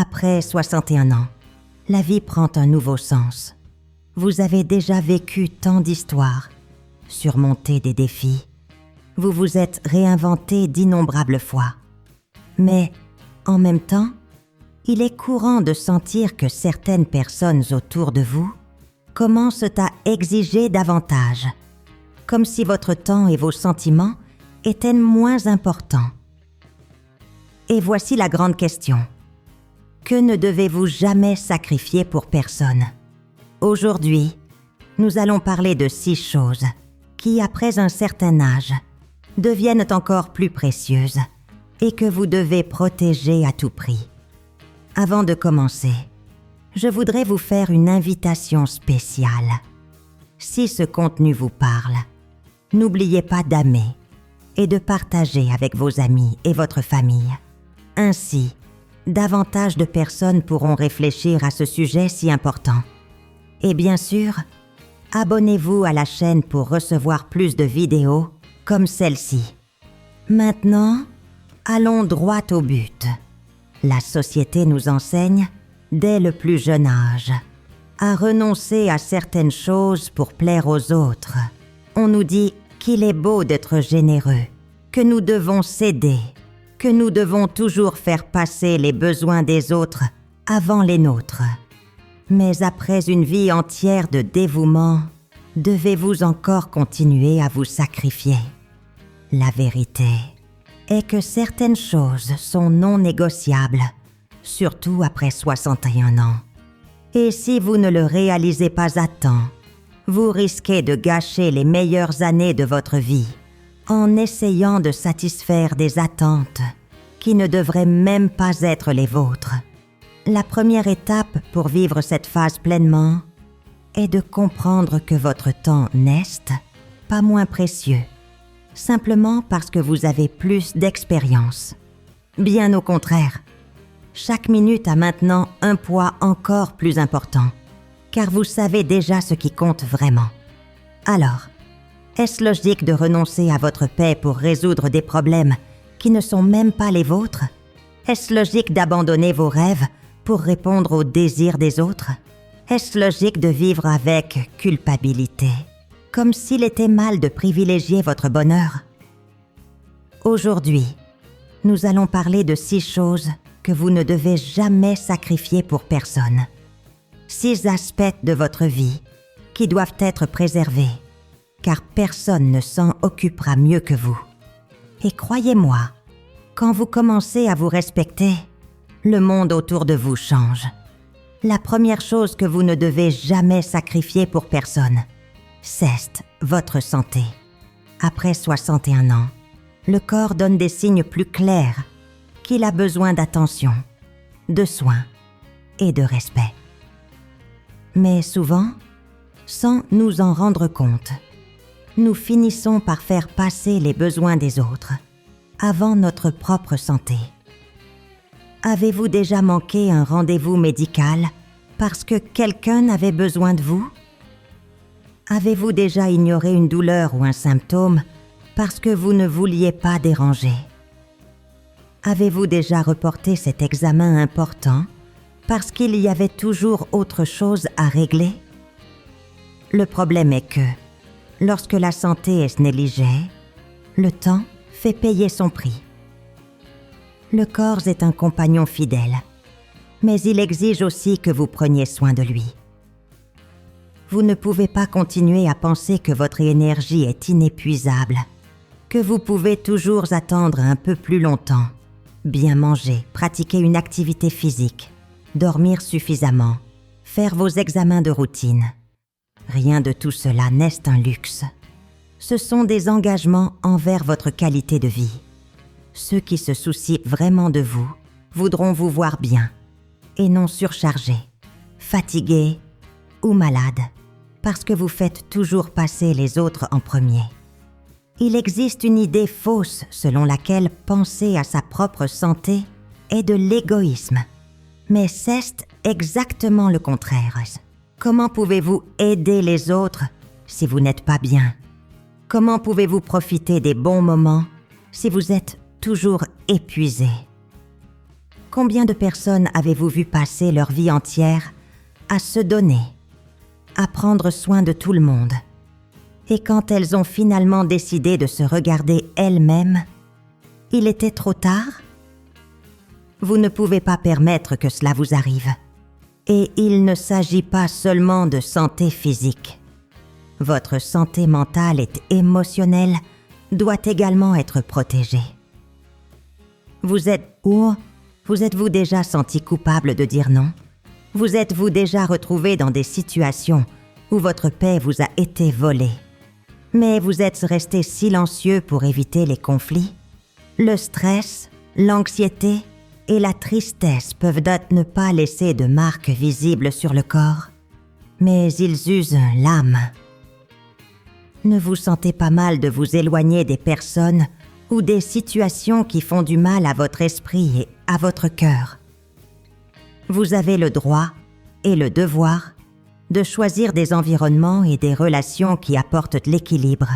Après 61 ans, la vie prend un nouveau sens. Vous avez déjà vécu tant d'histoires, surmonté des défis. Vous vous êtes réinventé d'innombrables fois. Mais, en même temps, il est courant de sentir que certaines personnes autour de vous commencent à exiger davantage, comme si votre temps et vos sentiments étaient moins importants. Et voici la grande question. Que ne devez-vous jamais sacrifier pour personne? Aujourd'hui, nous allons parler de 6 choses qui, après un certain âge, deviennent encore plus précieuses et que vous devez protéger à tout prix. Avant de commencer, je voudrais vous faire une invitation spéciale. Si ce contenu vous parle, n'oubliez pas d'aimer et de partager avec vos amis et votre famille. Ainsi, davantage de personnes pourront réfléchir à ce sujet si important. Et bien sûr, abonnez-vous à la chaîne pour recevoir plus de vidéos comme celle-ci. Maintenant, allons droit au but. La société nous enseigne, dès le plus jeune âge, à renoncer à certaines choses pour plaire aux autres. On nous dit qu'il est beau d'être généreux, que nous devons céder, que nous devons toujours faire passer les besoins des autres avant les nôtres. Mais après une vie entière de dévouement, devez-vous encore continuer à vous sacrifier? La vérité est que certaines choses sont non négociables, surtout après 61 ans. Et si vous ne le réalisez pas à temps, vous risquez de gâcher les meilleures années de votre vie en essayant de satisfaire des attentes qui ne devraient même pas être les vôtres. La première étape pour vivre cette phase pleinement est de comprendre que votre temps n'est pas moins précieux, simplement parce que vous avez plus d'expérience. Bien au contraire, chaque minute a maintenant un poids encore plus important, car vous savez déjà ce qui compte vraiment. Alors, est-ce logique de renoncer à votre paix pour résoudre des problèmes qui ne sont même pas les vôtres? Est-ce logique d'abandonner vos rêves pour répondre aux désirs des autres? Est-ce logique de vivre avec culpabilité, comme s'il était mal de privilégier votre bonheur? Aujourd'hui, nous allons parler de 6 choses que vous ne devez jamais sacrifier pour personne. 6 aspects de votre vie qui doivent être préservés, car personne ne s'en occupera mieux que vous. Et croyez-moi, quand vous commencez à vous respecter, le monde autour de vous change. La première chose que vous ne devez jamais sacrifier pour personne, c'est votre santé. Après 61 ans, le corps donne des signes plus clairs qu'il a besoin d'attention, de soins et de respect. Mais souvent, sans nous en rendre compte, nous finissons par faire passer les besoins des autres avant notre propre santé. Avez-vous déjà manqué un rendez-vous médical parce que quelqu'un avait besoin de vous? Avez-vous déjà ignoré une douleur ou un symptôme parce que vous ne vouliez pas déranger? Avez-vous déjà reporté cet examen important parce qu'il y avait toujours autre chose à régler? Le problème est que, lorsque la santé est négligée, le temps fait payer son prix. Le corps est un compagnon fidèle, mais il exige aussi que vous preniez soin de lui. Vous ne pouvez pas continuer à penser que votre énergie est inépuisable, que vous pouvez toujours attendre un peu plus longtemps, bien manger, pratiquer une activité physique, dormir suffisamment, faire vos examens de routine. Rien de tout cela n'est un luxe. Ce sont des engagements envers votre qualité de vie. Ceux qui se soucient vraiment de vous voudront vous voir bien et non surchargé, fatigué ou malade, parce que vous faites toujours passer les autres en premier. Il existe une idée fausse selon laquelle penser à sa propre santé est de l'égoïsme. Mais c'est exactement le contraire. Comment pouvez-vous aider les autres si vous n'êtes pas bien? Comment pouvez-vous profiter des bons moments si vous êtes toujours épuisé? Combien de personnes avez-vous vu passer leur vie entière à se donner, à prendre soin de tout le monde? Et quand elles ont finalement décidé de se regarder elles-mêmes, il était trop tard? Vous ne pouvez pas permettre que cela vous arrive. Et il ne s'agit pas seulement de santé physique. Votre santé mentale et émotionnelle doit également être protégée. Vous êtes-vous déjà senti coupable de dire non? Vous êtes-vous déjà retrouvé dans des situations où votre paix vous a été volée, mais vous êtes resté silencieux pour éviter les conflits? Le stress, l'anxiété et la tristesse peuvent ne pas laisser de marques visibles sur le corps, mais ils usent l'âme. Ne vous sentez pas mal de vous éloigner des personnes ou des situations qui font du mal à votre esprit et à votre cœur. Vous avez le droit et le devoir de choisir des environnements et des relations qui apportent de l'équilibre.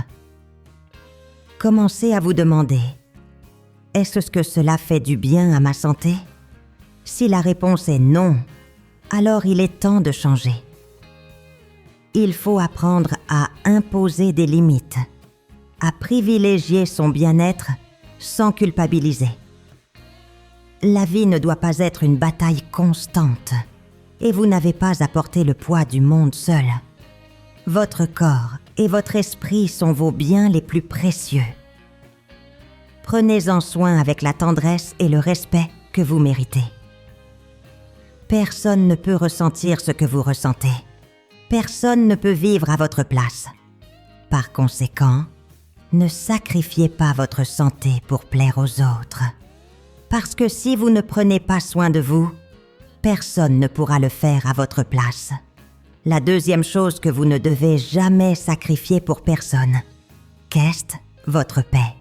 Commencez à vous demander: est-ce que cela fait du bien à ma santé? Si la réponse est non, alors il est temps de changer. Il faut apprendre à imposer des limites, à privilégier son bien-être sans culpabiliser. La vie ne doit pas être une bataille constante, et vous n'avez pas à porter le poids du monde seul. Votre corps et votre esprit sont vos biens les plus précieux. Prenez-en soin avec la tendresse et le respect que vous méritez. Personne ne peut ressentir ce que vous ressentez. Personne ne peut vivre à votre place. Par conséquent, ne sacrifiez pas votre santé pour plaire aux autres. Parce que si vous ne prenez pas soin de vous, personne ne pourra le faire à votre place. La deuxième chose que vous ne devez jamais sacrifier pour personne, qu'est votre paix.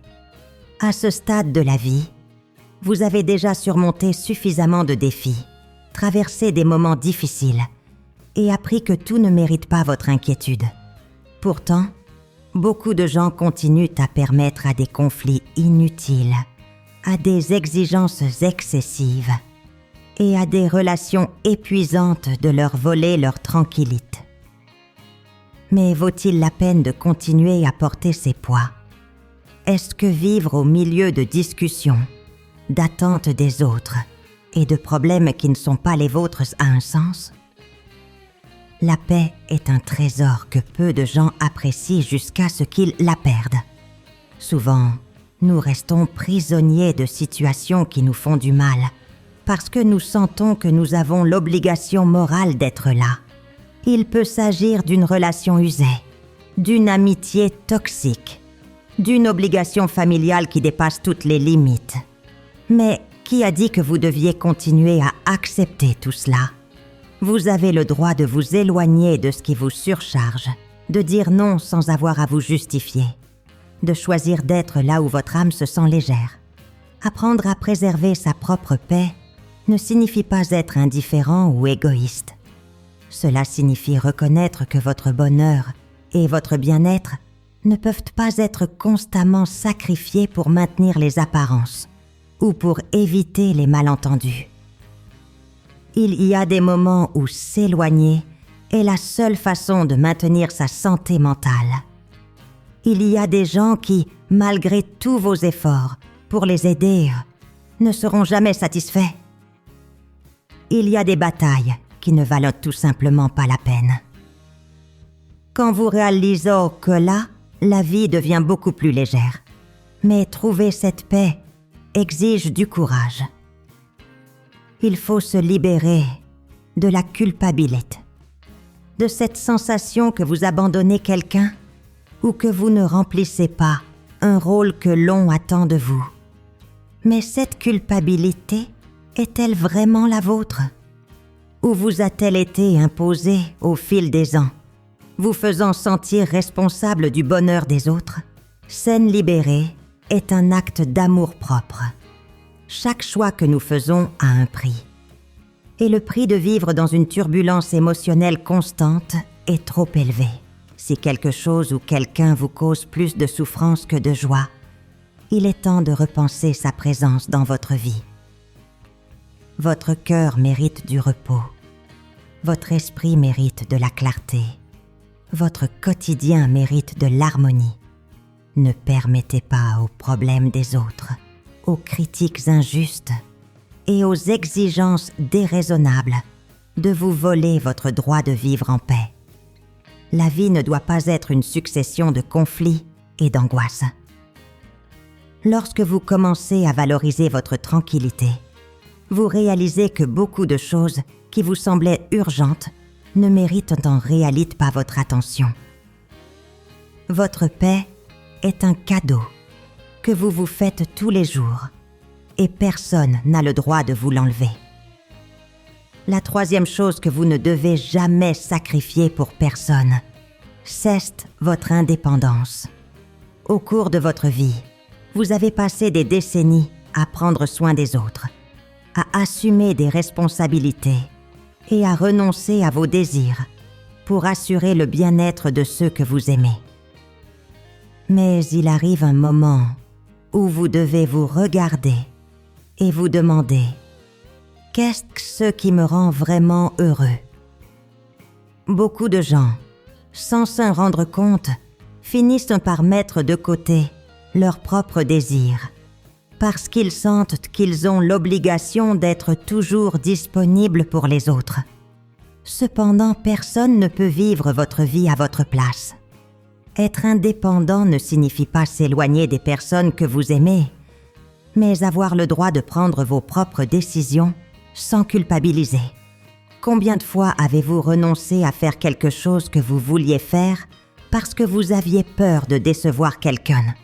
À ce stade de la vie, vous avez déjà surmonté suffisamment de défis, traversé des moments difficiles et appris que tout ne mérite pas votre inquiétude. Pourtant, beaucoup de gens continuent à permettre à des conflits inutiles, à des exigences excessives et à des relations épuisantes de leur voler leur tranquillité. Mais vaut-il la peine de continuer à porter ces poids? Est-ce que vivre au milieu de discussions, d'attentes des autres et de problèmes qui ne sont pas les vôtres a un sens? La paix est un trésor que peu de gens apprécient jusqu'à ce qu'ils la perdent. Souvent, nous restons prisonniers de situations qui nous font du mal parce que nous sentons que nous avons l'obligation morale d'être là. Il peut s'agir d'une relation usée, d'une amitié toxique, d'une obligation familiale qui dépasse toutes les limites. Mais qui a dit que vous deviez continuer à accepter tout cela? Vous avez le droit de vous éloigner de ce qui vous surcharge, de dire non sans avoir à vous justifier, de choisir d'être là où votre âme se sent légère. Apprendre à préserver sa propre paix ne signifie pas être indifférent ou égoïste. Cela signifie reconnaître que votre bonheur et votre bien-être ne peuvent pas être constamment sacrifiés pour maintenir les apparences ou pour éviter les malentendus. Il y a des moments où s'éloigner est la seule façon de maintenir sa santé mentale. Il y a des gens qui, malgré tous vos efforts pour les aider, ne seront jamais satisfaits. Il y a des batailles qui ne valent tout simplement pas la peine. Quand vous réalisez que là, la vie devient beaucoup plus légère. Mais trouver cette paix exige du courage. Il faut se libérer de la culpabilité, de cette sensation que vous abandonnez quelqu'un ou que vous ne remplissez pas un rôle que l'on attend de vous. Mais cette culpabilité est-elle vraiment la vôtre? Ou vous a-t-elle été imposée au fil des ans, vous faisant sentir responsable du bonheur des autres? S'en libérer est un acte d'amour-propre. Chaque choix que nous faisons a un prix. Et le prix de vivre dans une turbulence émotionnelle constante est trop élevé. Si quelque chose ou quelqu'un vous cause plus de souffrance que de joie, il est temps de repenser sa présence dans votre vie. Votre cœur mérite du repos. Votre esprit mérite de la clarté. Votre quotidien mérite de l'harmonie. Ne permettez pas aux problèmes des autres, aux critiques injustes et aux exigences déraisonnables de vous voler votre droit de vivre en paix. La vie ne doit pas être une succession de conflits et d'angoisses. Lorsque vous commencez à valoriser votre tranquillité, vous réalisez que beaucoup de choses qui vous semblaient urgentes ne méritent en réalité pas votre attention. Votre paix est un cadeau que vous vous faites tous les jours et personne n'a le droit de vous l'enlever. La troisième chose que vous ne devez jamais sacrifier pour personne, c'est votre indépendance. Au cours de votre vie, vous avez passé des décennies à prendre soin des autres, à assumer des responsabilités et à renoncer à vos désirs pour assurer le bien-être de ceux que vous aimez. Mais il arrive un moment où vous devez vous regarder et vous demander « Qu'est-ce qui me rend vraiment heureux ?» Beaucoup de gens, sans s'en rendre compte, finissent par mettre de côté leurs propres désirs parce qu'ils sentent qu'ils ont l'obligation d'être toujours disponibles pour les autres. Cependant, personne ne peut vivre votre vie à votre place. Être indépendant ne signifie pas s'éloigner des personnes que vous aimez, mais avoir le droit de prendre vos propres décisions sans culpabiliser. Combien de fois avez-vous renoncé à faire quelque chose que vous vouliez faire parce que vous aviez peur de décevoir quelqu'un?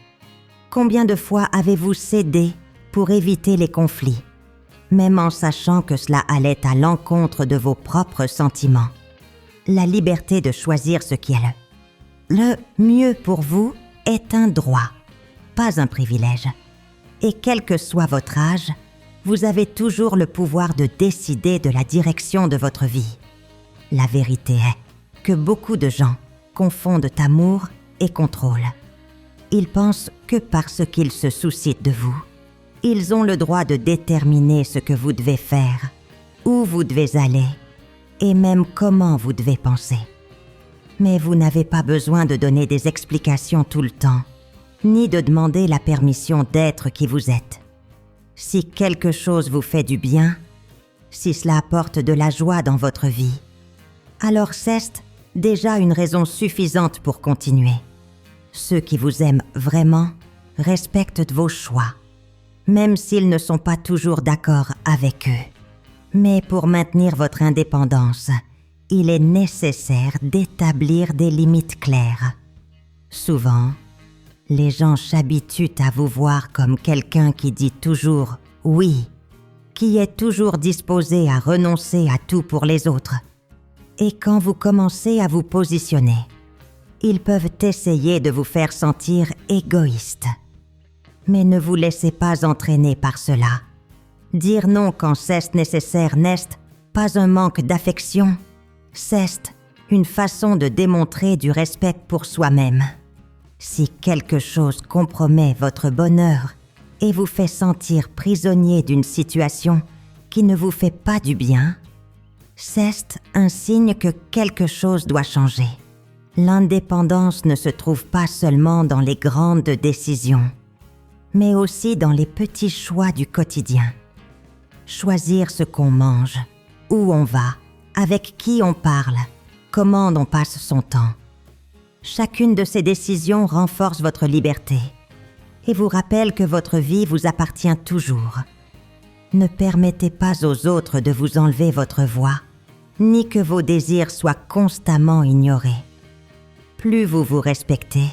Combien de fois avez-vous cédé pour éviter les conflits, même en sachant que cela allait à l'encontre de vos propres sentiments? La liberté de choisir ce qui est le mieux pour vous est un droit, pas un privilège. Et quel que soit votre âge, vous avez toujours le pouvoir de décider de la direction de votre vie. La vérité est que beaucoup de gens confondent amour et contrôle. Ils pensent que parce qu'ils se soucient de vous, ils ont le droit de déterminer ce que vous devez faire, où vous devez aller et même comment vous devez penser. Mais vous n'avez pas besoin de donner des explications tout le temps, ni de demander la permission d'être qui vous êtes. Si quelque chose vous fait du bien, si cela apporte de la joie dans votre vie, alors c'est déjà une raison suffisante pour continuer. Ceux qui vous aiment vraiment respectent vos choix, même s'ils ne sont pas toujours d'accord avec eux. Mais pour maintenir votre indépendance, il est nécessaire d'établir des limites claires. Souvent, les gens s'habituent à vous voir comme quelqu'un qui dit toujours « oui », qui est toujours disposé à renoncer à tout pour les autres. Et quand vous commencez à vous positionner, ils peuvent essayer de vous faire sentir égoïste. Mais ne vous laissez pas entraîner par cela. Dire non quand c'est nécessaire n'est pas un manque d'affection, c'est une façon de démontrer du respect pour soi-même. Si quelque chose compromet votre bonheur et vous fait sentir prisonnier d'une situation qui ne vous fait pas du bien, c'est un signe que quelque chose doit changer. L'indépendance ne se trouve pas seulement dans les grandes décisions, mais aussi dans les petits choix du quotidien. Choisir ce qu'on mange, où on va, avec qui on parle, comment on passe son temps. Chacune de ces décisions renforce votre liberté et vous rappelle que votre vie vous appartient toujours. Ne permettez pas aux autres de vous enlever votre voix, ni que vos désirs soient constamment ignorés. Plus vous vous respectez,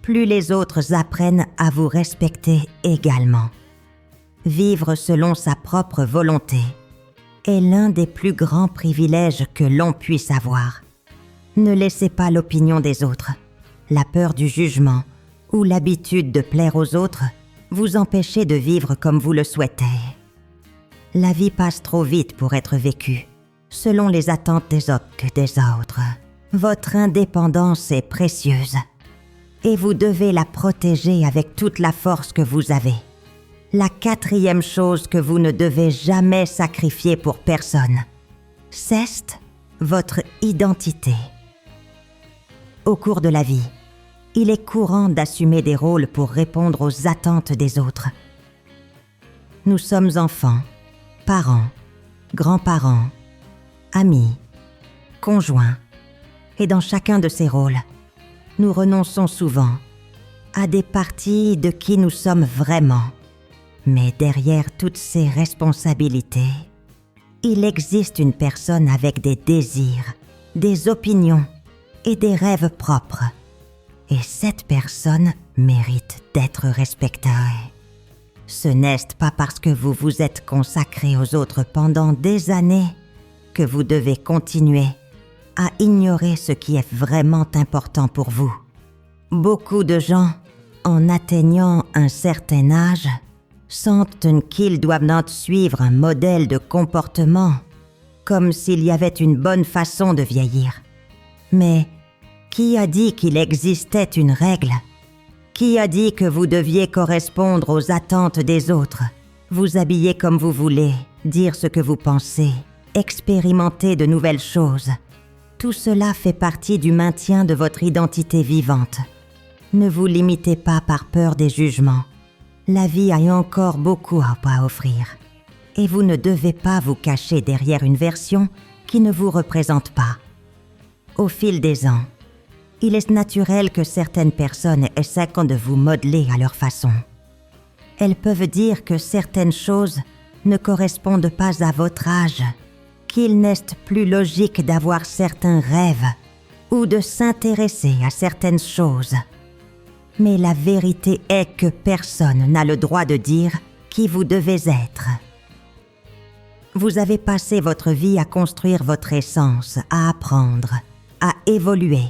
plus les autres apprennent à vous respecter également. Vivre selon sa propre volonté est l'un des plus grands privilèges que l'on puisse avoir. Ne laissez pas l'opinion des autres, la peur du jugement ou l'habitude de plaire aux autres vous empêcher de vivre comme vous le souhaitez. La vie passe trop vite pour être vécue, selon les attentes des autres que des autres. Votre indépendance est précieuse et vous devez la protéger avec toute la force que vous avez. La 4e chose que vous ne devez jamais sacrifier pour personne, c'est votre identité. Au cours de la vie, il est courant d'assumer des rôles pour répondre aux attentes des autres. Nous sommes enfants, parents, grands-parents, amis, conjoints, et dans chacun de ces rôles, nous renonçons souvent à des parties de qui nous sommes vraiment. Mais derrière toutes ces responsabilités, il existe une personne avec des désirs, des opinions et des rêves propres. Et cette personne mérite d'être respectée. Ce n'est pas parce que vous vous êtes consacré aux autres pendant des années que vous devez continuer à ignorer ce qui est vraiment important pour vous. Beaucoup de gens, en atteignant un certain âge, sentent qu'ils doivent suivre un modèle de comportement, comme s'il y avait une bonne façon de vieillir. Mais qui a dit qu'il existait une règle? Qui a dit que vous deviez correspondre aux attentes des autres, vous habiller comme vous voulez, dire ce que vous pensez, expérimenter de nouvelles choses? Tout cela fait partie du maintien de votre identité vivante. Ne vous limitez pas par peur des jugements. La vie a encore beaucoup à offrir. Et vous ne devez pas vous cacher derrière une version qui ne vous représente pas. Au fil des ans, il est naturel que certaines personnes essaient de vous modeler à leur façon. Elles peuvent dire que certaines choses ne correspondent pas à votre âge, qu'il n'est plus logique d'avoir certains rêves ou de s'intéresser à certaines choses. Mais la vérité est que personne n'a le droit de dire qui vous devez être. Vous avez passé votre vie à construire votre essence, à apprendre, à évoluer.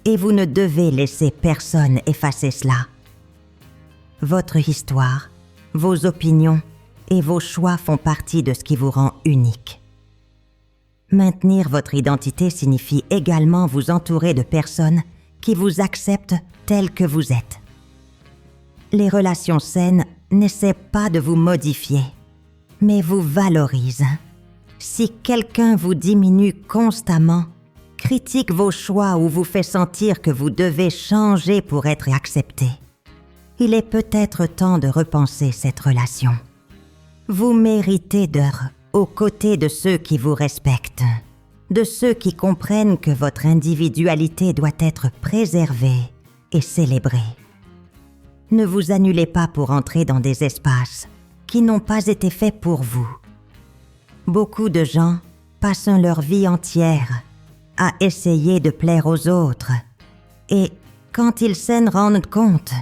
Et vous ne devez laisser personne effacer cela. Votre histoire, vos opinions et vos choix font partie de ce qui vous rend unique. Maintenir votre identité signifie également vous entourer de personnes qui vous acceptent tel que vous êtes. Les relations saines n'essaient pas de vous modifier, mais vous valorisent. Si quelqu'un vous diminue constamment, critique vos choix ou vous fait sentir que vous devez changer pour être accepté, il est peut-être temps de repenser cette relation. Vous méritez d'être aux côtés de ceux qui vous respectent, de ceux qui comprennent que votre individualité doit être préservée et célébrée. Ne vous annulez pas pour entrer dans des espaces qui n'ont pas été faits pour vous. Beaucoup de gens passent leur vie entière à essayer de plaire aux autres, et quand ils s'en rendent compte,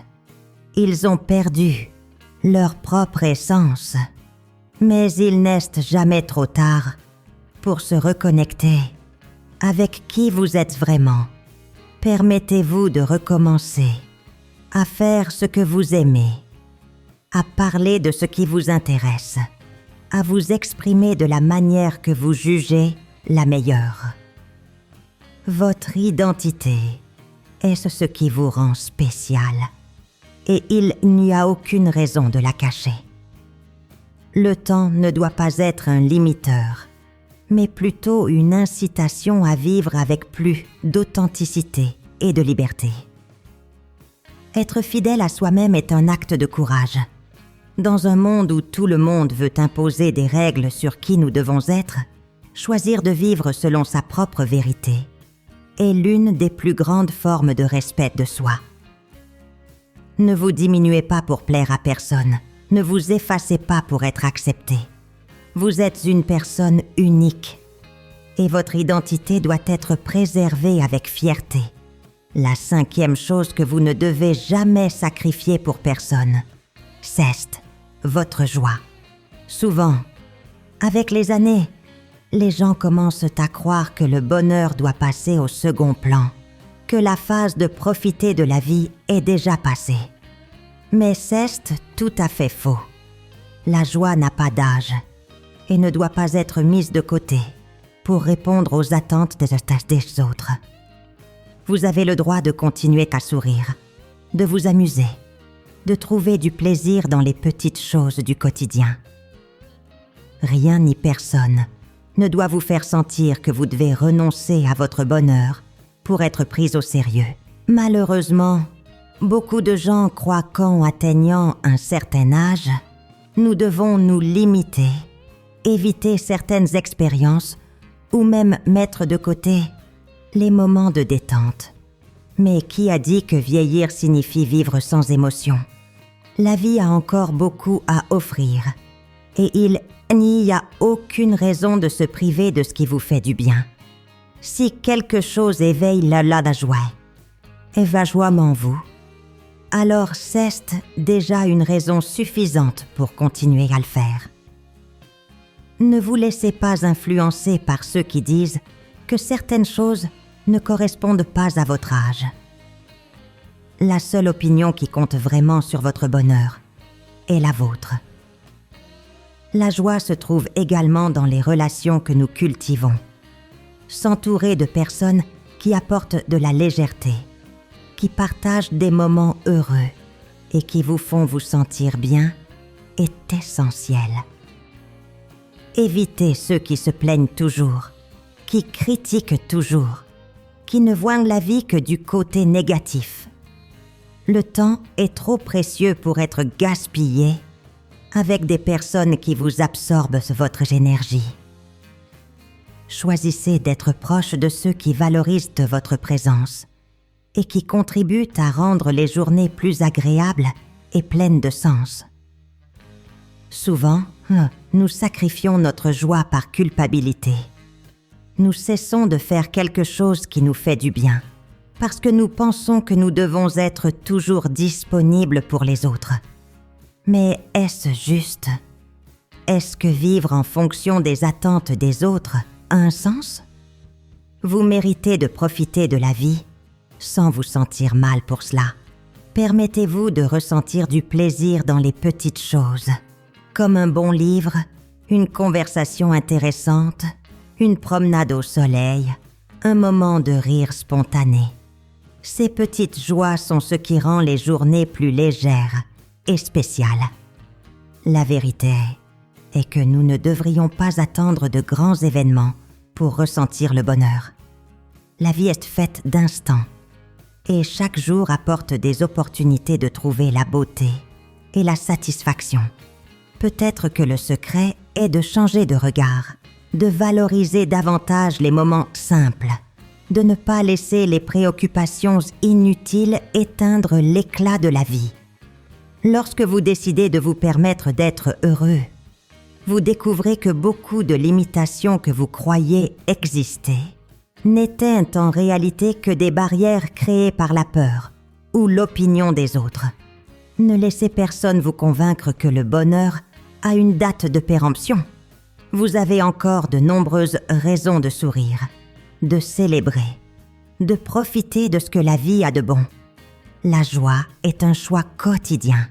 ils ont perdu leur propre essence. Mais il n'est jamais trop tard pour se reconnecter avec qui vous êtes vraiment. Permettez-vous de recommencer à faire ce que vous aimez, à parler de ce qui vous intéresse, à vous exprimer de la manière que vous jugez la meilleure. Votre identité est ce qui vous rend spécial, et il n'y a aucune raison de la cacher. Le temps ne doit pas être un limiteur, mais plutôt une incitation à vivre avec plus d'authenticité et de liberté. Être fidèle à soi-même est un acte de courage. Dans un monde où tout le monde veut imposer des règles sur qui nous devons être, choisir de vivre selon sa propre vérité est l'une des plus grandes formes de respect de soi. Ne vous diminuez pas pour plaire à personne. Ne vous effacez pas pour être accepté. Vous êtes une personne unique et votre identité doit être préservée avec fierté. La 5e chose que vous ne devez jamais sacrifier pour personne, c'est votre joie. Souvent, avec les années, les gens commencent à croire que le bonheur doit passer au second plan, que la phase de profiter de la vie est déjà passée. Mais c'est tout à fait faux. La joie n'a pas d'âge et ne doit pas être mise de côté pour répondre aux attentes des autres. Vous avez le droit de continuer à sourire, de vous amuser, de trouver du plaisir dans les petites choses du quotidien. Rien ni personne ne doit vous faire sentir que vous devez renoncer à votre bonheur pour être pris au sérieux. Malheureusement, beaucoup de gens croient qu'en atteignant un certain âge, nous devons nous limiter, éviter certaines expériences ou même mettre de côté les moments de détente. Mais qui a dit que vieillir signifie vivre sans émotion? La vie a encore beaucoup à offrir et il n'y a aucune raison de se priver de ce qui vous fait du bien. Si quelque chose éveille la joie, en vous, alors c'est déjà une raison suffisante pour continuer à le faire. Ne vous laissez pas influencer par ceux qui disent que certaines choses ne correspondent pas à votre âge. La seule opinion qui compte vraiment sur votre bonheur est la vôtre. La joie se trouve également dans les relations que nous cultivons. S'entourer de personnes qui apportent de la légèreté, qui partagent des moments heureux et qui vous font vous sentir bien est essentiel. Évitez ceux qui se plaignent toujours, qui critiquent toujours, qui ne voient la vie que du côté négatif. Le temps est trop précieux pour être gaspillé avec des personnes qui vous absorbent votre énergie. Choisissez d'être proche de ceux qui valorisent votre présence et qui contribuent à rendre les journées plus agréables et pleines de sens. Souvent, nous sacrifions notre joie par culpabilité. Nous cessons de faire quelque chose qui nous fait du bien, parce que nous pensons que nous devons être toujours disponibles pour les autres. Mais est-ce juste? Est-ce que vivre en fonction des attentes des autres a un sens? Vous méritez de profiter de la vie sans vous sentir mal pour cela. Permettez-vous de ressentir du plaisir dans les petites choses, comme un bon livre, une conversation intéressante, une promenade au soleil, un moment de rire spontané. Ces petites joies sont ce qui rend les journées plus légères et spéciales. La vérité est que nous ne devrions pas attendre de grands événements pour ressentir le bonheur. La vie est faite d'instants et chaque jour apporte des opportunités de trouver la beauté et la satisfaction. Peut-être que le secret est de changer de regard, de valoriser davantage les moments simples, de ne pas laisser les préoccupations inutiles éteindre l'éclat de la vie. Lorsque vous décidez de vous permettre d'être heureux, vous découvrez que beaucoup de limitations que vous croyiez exister n'étaient en réalité que des barrières créées par la peur ou l'opinion des autres. Ne laissez personne vous convaincre que le bonheur a une date de péremption. Vous avez encore de nombreuses raisons de sourire, de célébrer, de profiter de ce que la vie a de bon. La joie est un choix quotidien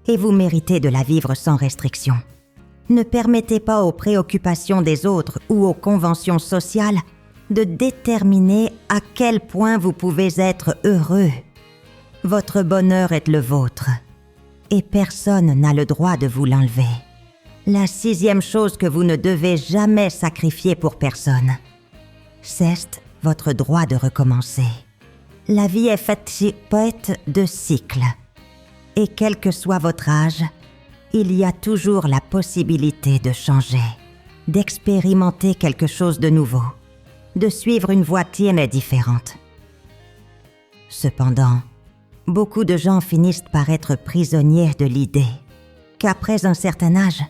et vous méritez de la vivre sans restriction. Ne permettez pas aux préoccupations des autres ou aux conventions sociales de déterminer à quel point vous pouvez être heureux. Votre bonheur est le vôtre et personne n'a le droit de vous l'enlever. La 6e chose que vous ne devez jamais sacrifier pour personne, c'est votre droit de recommencer. La vie est faite de cycles. Et quel que soit votre âge, il y a toujours la possibilité de changer, d'expérimenter quelque chose de nouveau, de suivre une voie différente. Cependant, beaucoup de gens finissent par être prisonniers de l'idée qu'après un certain âge,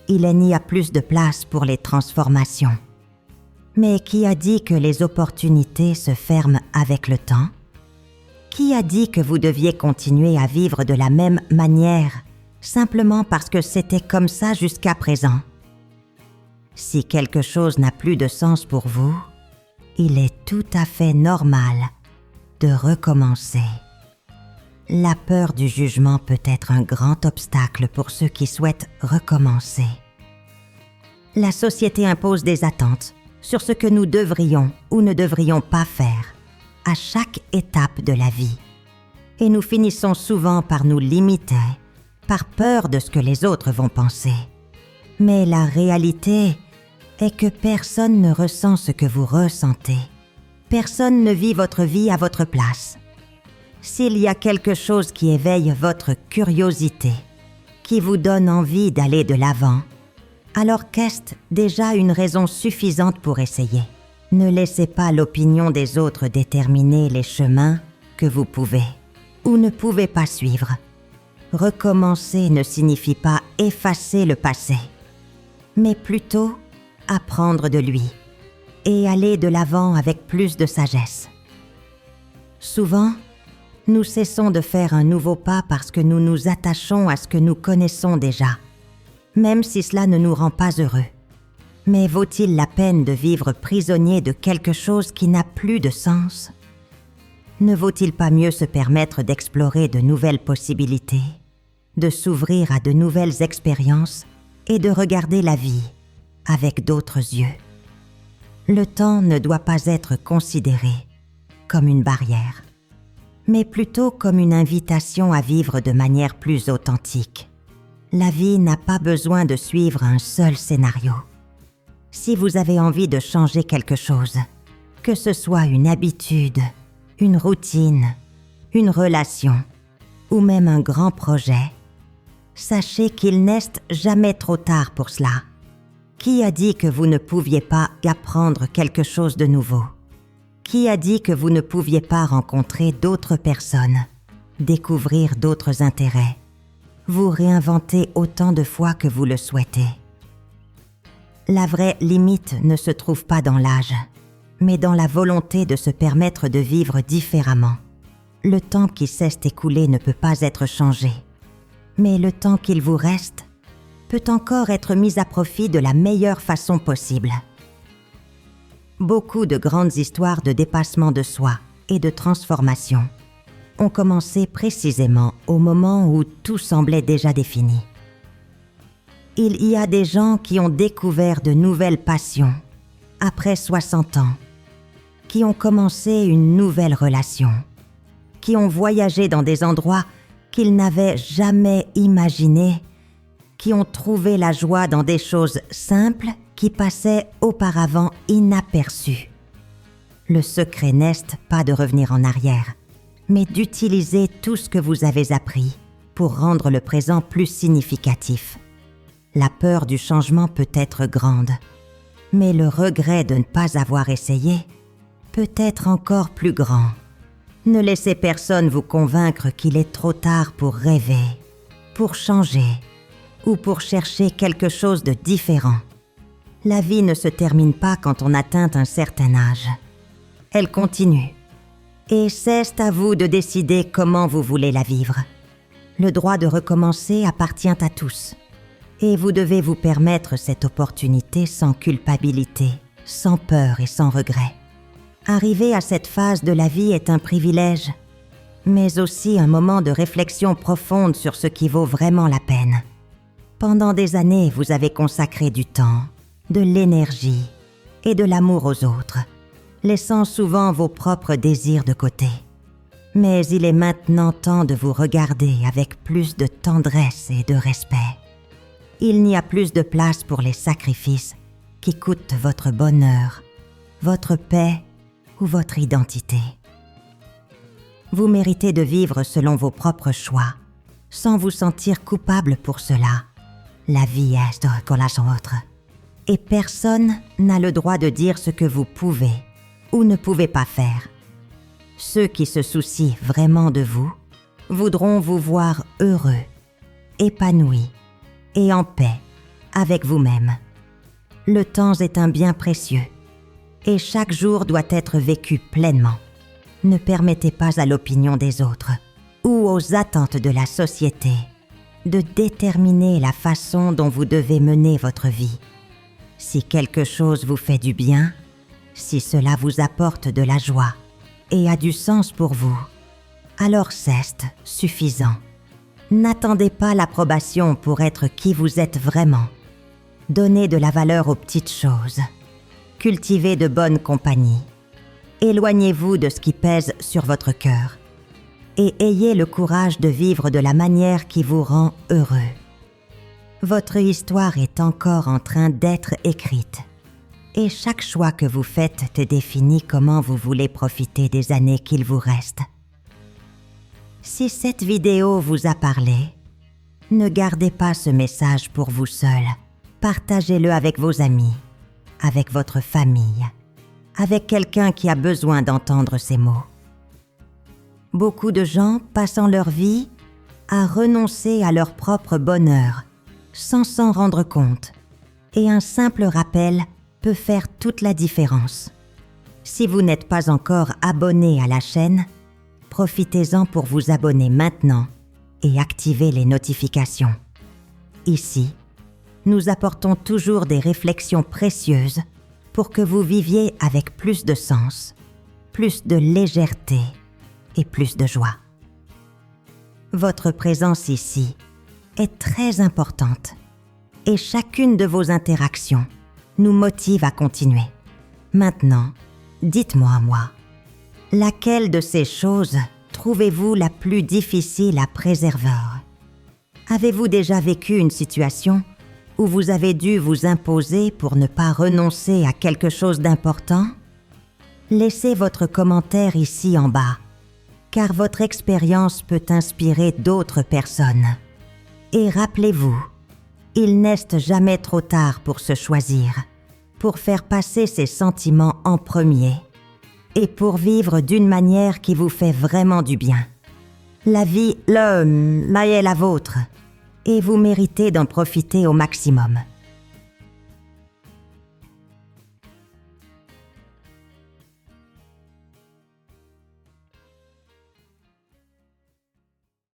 il n'y a plus de place pour les transformations. Mais qui a dit que les opportunités se ferment avec le temps? Qui a dit que vous deviez continuer à vivre de la même manière, simplement parce que c'était comme ça jusqu'à présent? Si quelque chose n'a plus de sens pour vous, il est tout à fait normal de recommencer. La peur du jugement peut être un grand obstacle pour ceux qui souhaitent recommencer. La société impose des attentes sur ce que nous devrions ou ne devrions pas faire à chaque étape de la vie. Et nous finissons souvent par nous limiter, par peur de ce que les autres vont penser. Mais la réalité est que personne ne ressent ce que vous ressentez. Personne ne vit votre vie à votre place. S'il y a quelque chose qui éveille votre curiosité, qui vous donne envie d'aller de l'avant, alors qu'est-ce déjà une raison suffisante pour essayer. Ne laissez pas l'opinion des autres déterminer les chemins que vous pouvez ou ne pouvez pas suivre. Recommencer ne signifie pas effacer le passé, mais plutôt apprendre de lui et aller de l'avant avec plus de sagesse. Souvent, nous cessons de faire un nouveau pas parce que nous nous attachons à ce que nous connaissons déjà, même si cela ne nous rend pas heureux. Mais vaut-il la peine de vivre prisonnier de quelque chose qui n'a plus de sens? Ne vaut-il pas mieux se permettre d'explorer de nouvelles possibilités, de s'ouvrir à de nouvelles expériences et de regarder la vie avec d'autres yeux? Le temps ne doit pas être considéré comme une barrière, mais plutôt comme une invitation à vivre de manière plus authentique. La vie n'a pas besoin de suivre un seul scénario. Si vous avez envie de changer quelque chose, que ce soit une habitude, une routine, une relation ou même un grand projet, sachez qu'il n'est jamais trop tard pour cela. Qui a dit que vous ne pouviez pas apprendre quelque chose de nouveau? Qui a dit que vous ne pouviez pas rencontrer d'autres personnes, découvrir d'autres intérêts, vous réinventer autant de fois que vous le souhaitez? La vraie limite ne se trouve pas dans l'âge, mais dans la volonté de se permettre de vivre différemment. Le temps qui s'est écoulé ne peut pas être changé, mais le temps qu'il vous reste peut encore être mis à profit de la meilleure façon possible. Beaucoup de grandes histoires de dépassement de soi et de transformation ont commencé précisément au moment où tout semblait déjà défini. Il y a des gens qui ont découvert de nouvelles passions après 60 ans, qui ont commencé une nouvelle relation, qui ont voyagé dans des endroits qu'ils n'avaient jamais imaginés, qui ont trouvé la joie dans des choses simples qui passaient auparavant inaperçues. Le secret n'est pas de revenir en arrière, mais d'utiliser tout ce que vous avez appris pour rendre le présent plus significatif. La peur du changement peut être grande, mais le regret de ne pas avoir essayé peut être encore plus grand. Ne laissez personne vous convaincre qu'il est trop tard pour rêver, pour changer ou pour chercher quelque chose de différent. La vie ne se termine pas quand on atteint un certain âge. Elle continue. Et c'est à vous de décider comment vous voulez la vivre. Le droit de recommencer appartient à tous. Et vous devez vous permettre cette opportunité sans culpabilité, sans peur et sans regret. Arriver à cette phase de la vie est un privilège, mais aussi un moment de réflexion profonde sur ce qui vaut vraiment la peine. Pendant des années, vous avez consacré du temps, de l'énergie et de l'amour aux autres, laissant souvent vos propres désirs de côté. Mais il est maintenant temps de vous regarder avec plus de tendresse et de respect. Il n'y a plus de place pour les sacrifices qui coûtent votre bonheur, votre paix ou votre identité. Vous méritez de vivre selon vos propres choix, sans vous sentir coupable pour cela. La vie est comme la autre. Et personne n'a le droit de dire ce que vous pouvez ou ne pouvez pas faire. Ceux qui se soucient vraiment de vous voudront vous voir heureux, épanoui et en paix avec vous-même. Le temps est un bien précieux et chaque jour doit être vécu pleinement. Ne permettez pas à l'opinion des autres ou aux attentes de la société de déterminer la façon dont vous devez mener votre vie. Si quelque chose vous fait du bien, si cela vous apporte de la joie et a du sens pour vous, alors c'est suffisant. N'attendez pas l'approbation pour être qui vous êtes vraiment. Donnez de la valeur aux petites choses. Cultivez de bonnes compagnies. Éloignez-vous de ce qui pèse sur votre cœur. et ayez le courage de vivre de la manière qui vous rend heureux. Votre histoire est encore en train d'être écrite. Et chaque choix que vous faites définit comment vous voulez profiter des années qu'il vous reste. Si cette vidéo vous a parlé, ne gardez pas ce message pour vous seul. Partagez-le avec vos amis, avec votre famille, avec quelqu'un qui a besoin d'entendre ces mots. Beaucoup de gens passent leur vie à renoncer à leur propre bonheur sans s'en rendre compte. Et un simple rappel peut faire toute la différence. Si vous n'êtes pas encore abonné à la chaîne, profitez-en pour vous abonner maintenant et activer les notifications. Ici, nous apportons toujours des réflexions précieuses pour que vous viviez avec plus de sens, plus de légèreté et plus de joie. Votre présence ici est très importante et chacune de vos interactions nous motive à continuer. Maintenant, dites-moi, laquelle de ces choses trouvez-vous la plus difficile à préserver? Avez-vous déjà vécu une situation où vous avez dû vous imposer pour ne pas renoncer à quelque chose d'important? Laissez votre commentaire ici en bas, car votre expérience peut inspirer d'autres personnes. Et rappelez-vous, il n'est jamais trop tard pour se choisir, pour faire passer ses sentiments en premier et pour vivre d'une manière qui vous fait vraiment du bien. La vie, là est la vôtre et vous méritez d'en profiter au maximum.